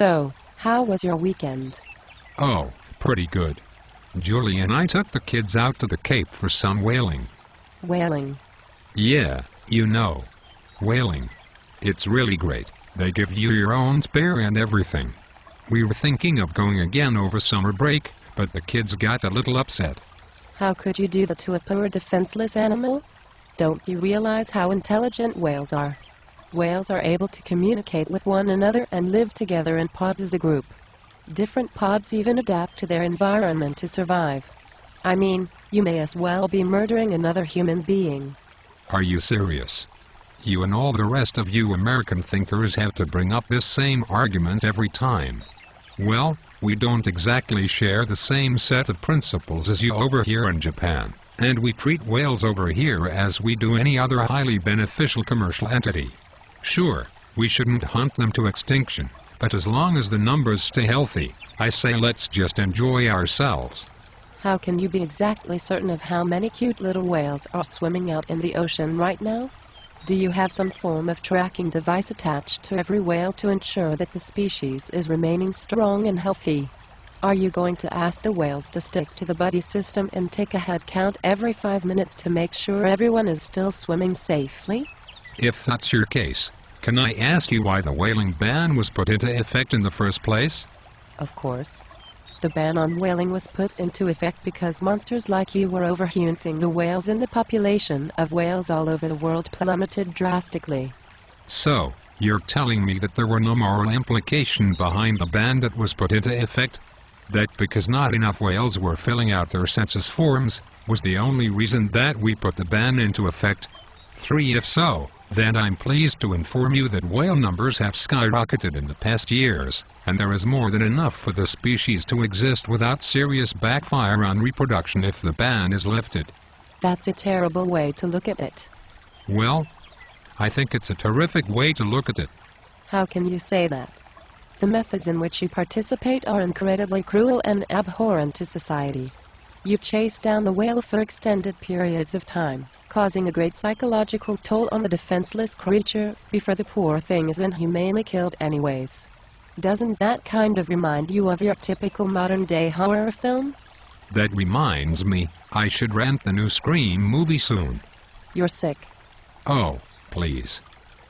So, how was your weekend? Oh, pretty good. Julie and I took the kids out to the Cape for some whaling. Whaling. Yeah, you know. Whaling. It's really great. They give you your own spear and everything. We were thinking of going again over summer break, but the kids got a little upset. How could you do that to a poor defenseless animal? Don't you realize how intelligent whales are? Whales are able to communicate with one another and live together in pods as a group. Different pods even adapt to their environment to survive. I mean, you may as well be murdering another human being. Are you serious? You and all the rest of you American thinkers have to bring up this same argument every time. Well, we don't exactly share the same set of principles as you over here in Japan, and we treat whales over here as we do any other highly beneficial commercial entity. Sure, we shouldn't hunt them to extinction, but as long as the numbers stay healthy, I say let's just enjoy ourselves. How can you be exactly certain of how many cute little whales are swimming out in the ocean right now? Do you have some form of tracking device attached to every whale to ensure that the species is remaining strong and healthy? Are you going to ask the whales to stick to the buddy system and take a head count every 5 minutes to make sure everyone is still swimming safely? If that's your case, can I ask you why the whaling ban was put into effect in the first place? Of course. The ban on whaling was put into effect because monsters like you were overhunting the whales and the population of whales all over the world plummeted drastically. So, you're telling me that there were no moral implication behind the ban that was put into effect? That because not enough whales were filling out their census forms, was the only reason that we put the ban into effect? 3. If so, then I'm pleased to inform you that whale numbers have skyrocketed in the past years, and there is more than enough for the species to exist without serious backfire on reproduction if the ban is lifted. That's a terrible way to look at it. Well, I think it's a terrific way to look at it. How can you say that? The methods in which you participate are incredibly cruel and abhorrent to society. You chase down the whale for extended periods of time, causing a great psychological toll on the defenseless creature before the poor thing is inhumanely killed anyways. Doesn't that kind of remind you of your typical modern-day horror film? That reminds me, I should rent the new Scream movie soon. You're sick. Oh, please.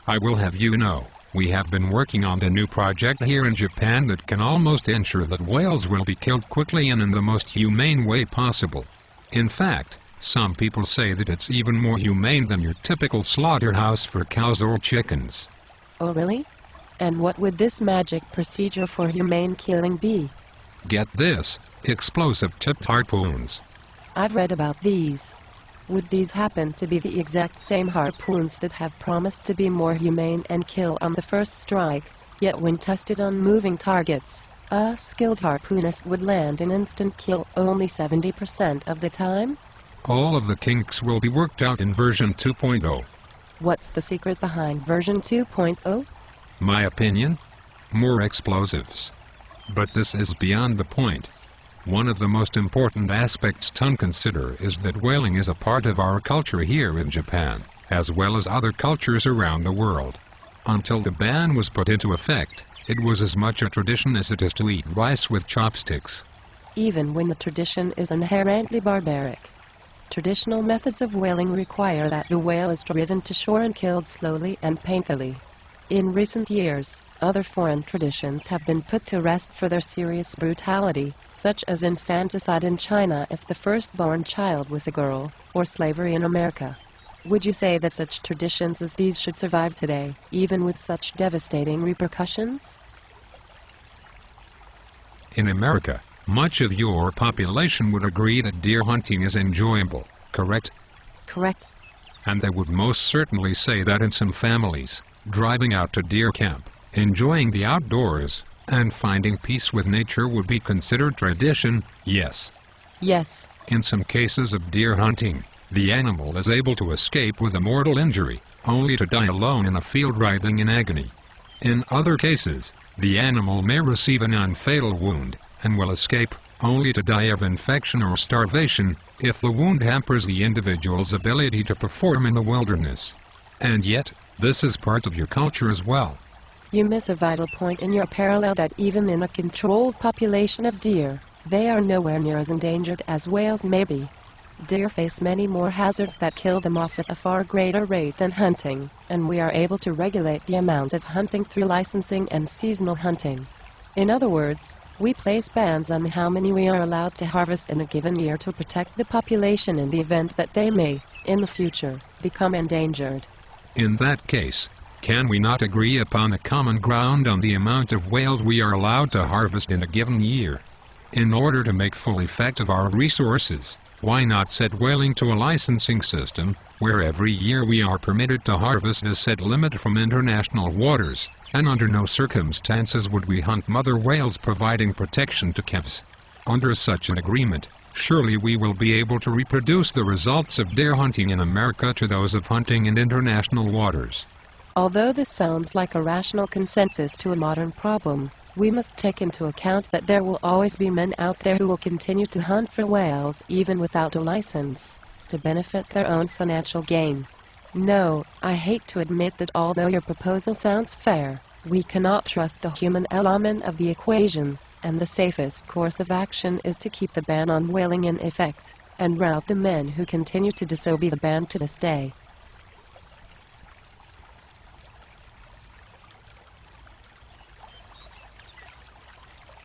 I will have you know, we have been working on a new project here in Japan that can almost ensure that whales will be killed quickly and in the most humane way possible. In fact, some people say that it's even more humane than your typical slaughterhouse for cows or chickens. Oh really? And what would this magic procedure for humane killing be? Get this, explosive-tipped harpoons. I've read about these. Would these happen to be the exact same harpoons that have promised to be more humane and kill on the first strike, yet when tested on moving targets, a skilled harpoonist would land an instant kill only 70% of the time? All of the kinks will be worked out in version 2.0. What's the secret behind version 2.0? My opinion? More explosives. But this is beyond the point. One of the most important aspects to consider is that whaling is a part of our culture here in Japan, as well as other cultures around the world. Until the ban was put into effect, it was as much a tradition as it is to eat rice with chopsticks. Even when the tradition is inherently barbaric. Traditional methods of whaling require that the whale is driven to shore and killed slowly and painfully. In recent years, other foreign traditions have been put to rest for their serious brutality, such as infanticide in China if the firstborn child was a girl, or slavery in America. Would you say that such traditions as these should survive today, even with such devastating repercussions? In America, much of your population would agree that deer hunting is enjoyable, correct? Correct. And they would most certainly say that in some families, driving out to deer camp, enjoying the outdoors, and finding peace with nature would be considered tradition, yes. Yes. In some cases of deer hunting, the animal is able to escape with a mortal injury, only to die alone in a field writhing in agony. In other cases, the animal may receive a non-fatal wound, and will escape, only to die of infection or starvation, if the wound hampers the individual's ability to perform in the wilderness. And yet, this is part of your culture as well. You miss a vital point in your parallel that even in a controlled population of deer, they are nowhere near as endangered as whales may be. Deer face many more hazards that kill them off at a far greater rate than hunting, and we are able to regulate the amount of hunting through licensing and seasonal hunting. In other words, we place bans on how many we are allowed to harvest in a given year to protect the population in the event that they may, in the future, become endangered. In that case, can we not agree upon a common ground on the amount of whales we are allowed to harvest in a given year? In order to make full effect of our resources, why not set whaling to a licensing system, where every year we are permitted to harvest a set limit from international waters, and under no circumstances would we hunt mother whales, providing protection to calves? Under such an agreement, surely we will be able to reproduce the results of deer hunting in America to those of hunting in international waters. Although this sounds like a rational consensus to a modern problem, we must take into account that there will always be men out there who will continue to hunt for whales even without a license, to benefit their own financial gain. No, I hate to admit that although your proposal sounds fair, we cannot trust the human element of the equation, and the safest course of action is to keep the ban on whaling in effect, and rout the men who continue to disobey the ban to this day.